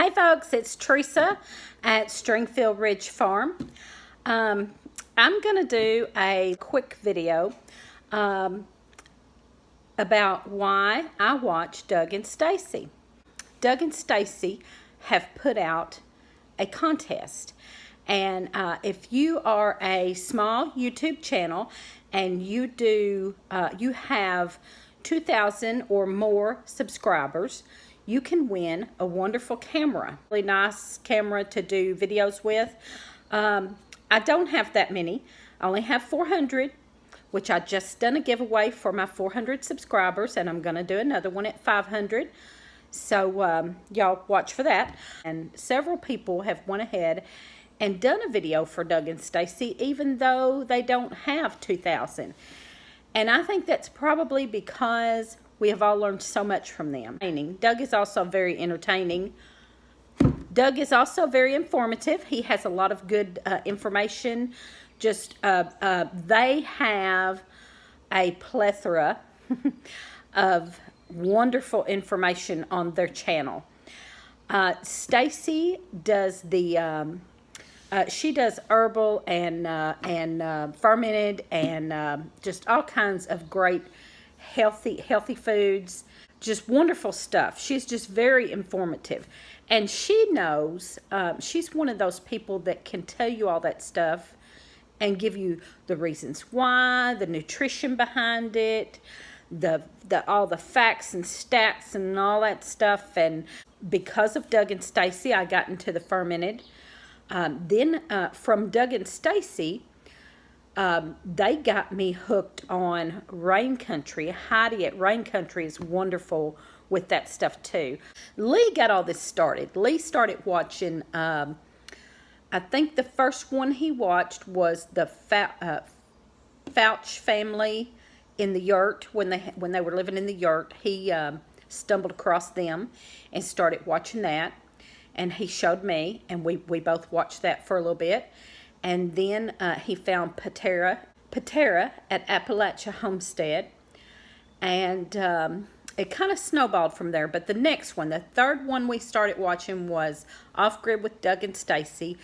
Hey folks, it's Teresa at Stringfield Ridge Farm. I'm going to do a quick video about why I watch Doug and Stacy. Doug and Stacy have put out a contest, and if you are a small YouTube channel and you have 2,000 or more subscribers, you can win a wonderful camera. Really nice camera to do videos with. I don't have that many. I only have 400, which I just done a giveaway for my 400 subscribers, and I'm going to do another one at 500. So y'all watch for that. And several people have went ahead and done a video for Doug and Stacy, even though they don't have 2,000. And I think that's probably because we have all learned so much from them. Doug is also very entertaining. Doug is also very informative. He has a lot of good information. They have a plethora of wonderful information on their channel. Stacy does she does herbal and fermented and just all kinds of great healthy foods, just wonderful stuff. She's just very informative, and she knows. She's one of those people that can tell you all that stuff and give you the reasons why, the nutrition behind it, all the facts and stats and all that stuff. And because of Doug and Stacy, I got into the fermented. Then from Doug and Stacy, they got me hooked on Rain Country. Heidi at Rain Country is wonderful with that stuff too. Lee got all this started. Lee started watching, I think the first one he watched was the Fouch family in the yurt. When they were living in the yurt, he stumbled across them and started watching that. And he showed me, and we both watched that for a little bit. And then he found Patera at Appalachia Homestead. And it kind of snowballed from there. But the next one, the third one we started watching was Off Grid with Doug and Stacy.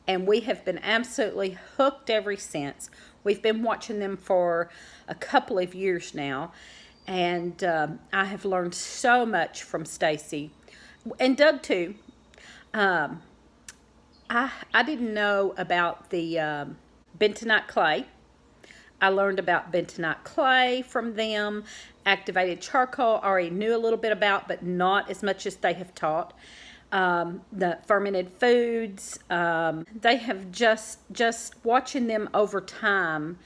And we have been absolutely hooked ever since. We've been watching them for a couple of years now. And I have learned so much from Stacy. And Doug too. I didn't know about the bentonite clay. I learned about bentonite clay from them. Activated charcoal I already knew a little bit about, but not as much as they have taught. The fermented foods, they have just watching them over time.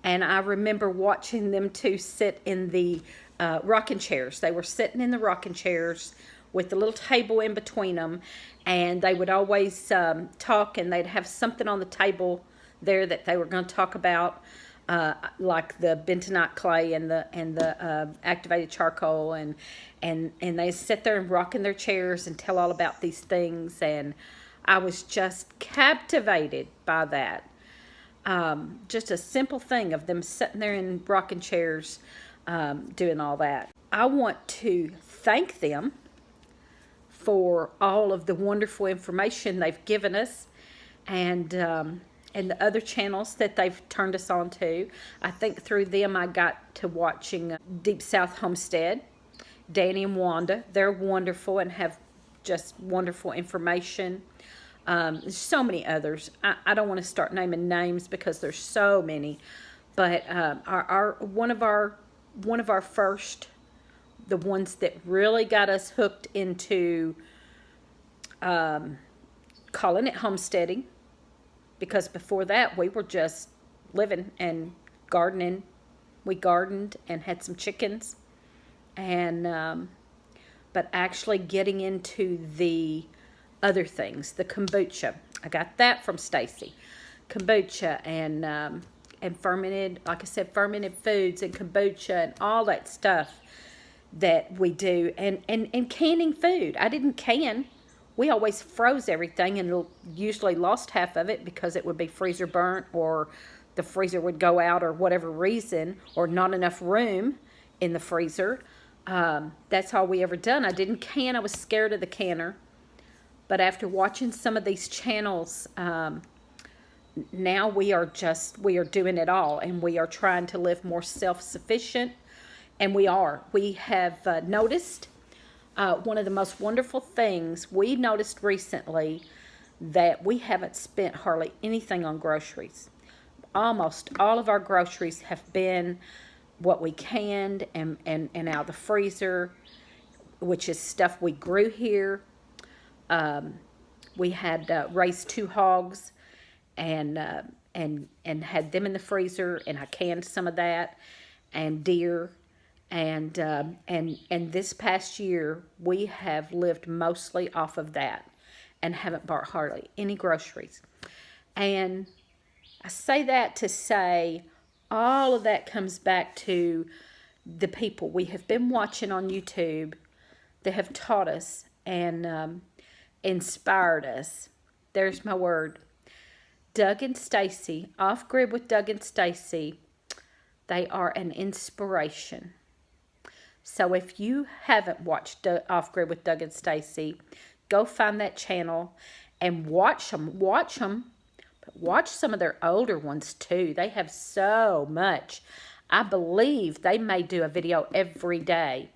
And I remember watching them too sit in the rocking chairs. They were sitting in the rocking chairs with the little table in between them, and they would always talk, and they'd have something on the table there that they were going to talk about, like the bentonite clay and the activated charcoal, and they sit there and rock in their chairs and tell all about these things, and I was just captivated by that. Just a simple thing of them sitting there in rocking chairs doing all that. I want to thank them for all of the wonderful information they've given us, and the other channels that they've turned us on to. I think through them I got to watching Deep South Homestead, Danny and Wanda. They're wonderful and have just wonderful information. There's so many others. I don't want to start naming names because there's so many, but one of our first, the ones that really got us hooked into calling it homesteading, because before that we were just living and gardening. We gardened and had some chickens, and but actually getting into the other things, the kombucha. I got that from Stacy. Kombucha and fermented, like I said, fermented foods and kombucha and all that stuff that we do, and canning food. I didn't can. We always froze everything and usually lost half of it because it would be freezer burnt, or the freezer would go out, or whatever reason, or not enough room in the freezer. That's all we ever done. I didn't can. I was scared of the canner. But after watching some of these channels, now we are doing it all, and we are trying to live more self-sufficient, and we have noticed one of the most wonderful things we noticed recently, that we haven't spent hardly anything on groceries. Almost all of our groceries have been what we canned and out of the freezer, which is stuff we grew here. We had raised 2 hogs and had them in the freezer, and I canned some of that, and deer, and this past year we have lived mostly off of that and haven't bought hardly any groceries. And I say that to say all of that comes back to the people we have been watching on YouTube that have taught us and inspired us. There's my word. Doug and Stacy, Off Grid with Doug and Stacy, they are an inspiration. So if you haven't watched Off Grid with Doug and Stacy, go find that channel and watch them. Watch some of their older ones too. They have so much. I believe they may do a video every day.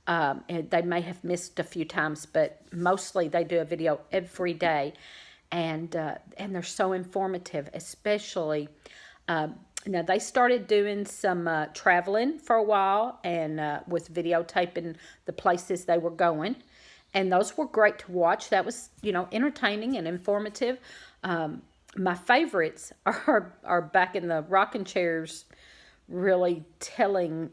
And they may have missed a few times, but mostly they do a video every day. And they're so informative, especially, now they started doing some traveling for a while, and was videotaping the places they were going. And those were great to watch. That was, entertaining and informative. My favorites are back in the rocking chairs, really telling,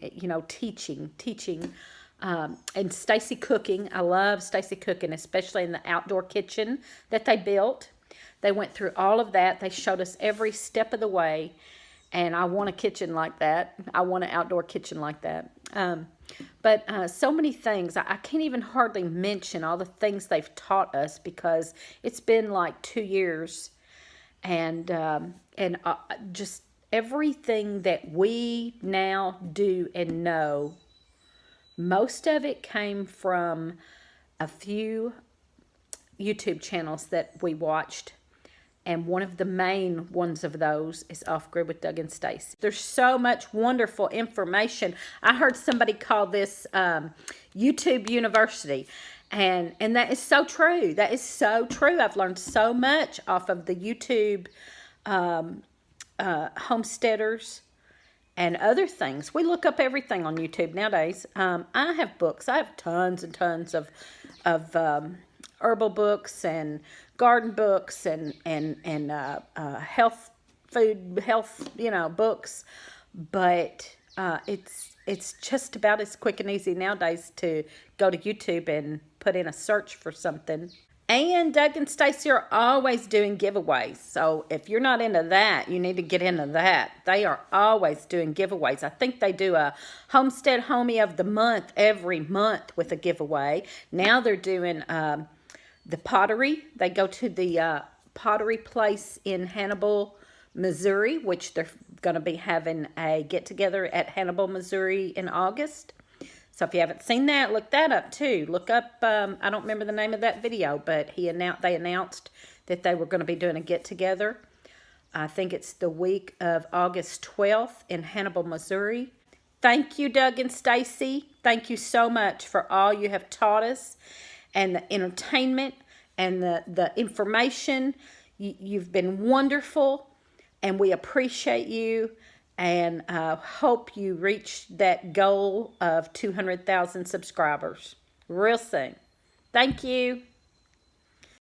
teaching. And Stacy cooking. I love Stacy cooking, especially in the outdoor kitchen that they built. They went through all of that. They showed us every step of the way. And I want a kitchen like that. I want an outdoor kitchen like that. But so many things. I can't even hardly mention all the things they've taught us, because it's been like 2 years. And just everything that we now do and know, most of it came from a few YouTube channels that we watched. And one of the main ones of those is Off Grid with Doug and Stacy. There's so much wonderful information. I heard somebody call this YouTube University. And that is so true. That is so true. I've learned so much off of the YouTube homesteaders and other things. We look up everything on YouTube nowadays. I have books. I have tons and tons of herbal books and garden books and health books. But it's just about as quick and easy nowadays to go to YouTube and put in a search for something. And Doug and Stacy are always doing giveaways. So if you're not into that, you need to get into that. They are always doing giveaways. I think they do a Homestead Homie of the Month every month with a giveaway. Now they're doing the pottery. They go to the pottery place in Hannibal, Missouri, which they're going to be having a get-together at Hannibal, Missouri in August. So if you haven't seen that, look that up too. Look up, I don't remember the name of that video, but they announced that they were going to be doing a get-together. I think it's the week of August 12th in Hannibal, Missouri. Thank you, Doug and Stacy. Thank you so much for all you have taught us, and the entertainment and the information. You've been wonderful, and we appreciate you. And hope you reach that goal of 200,000 subscribers real soon. Thank you.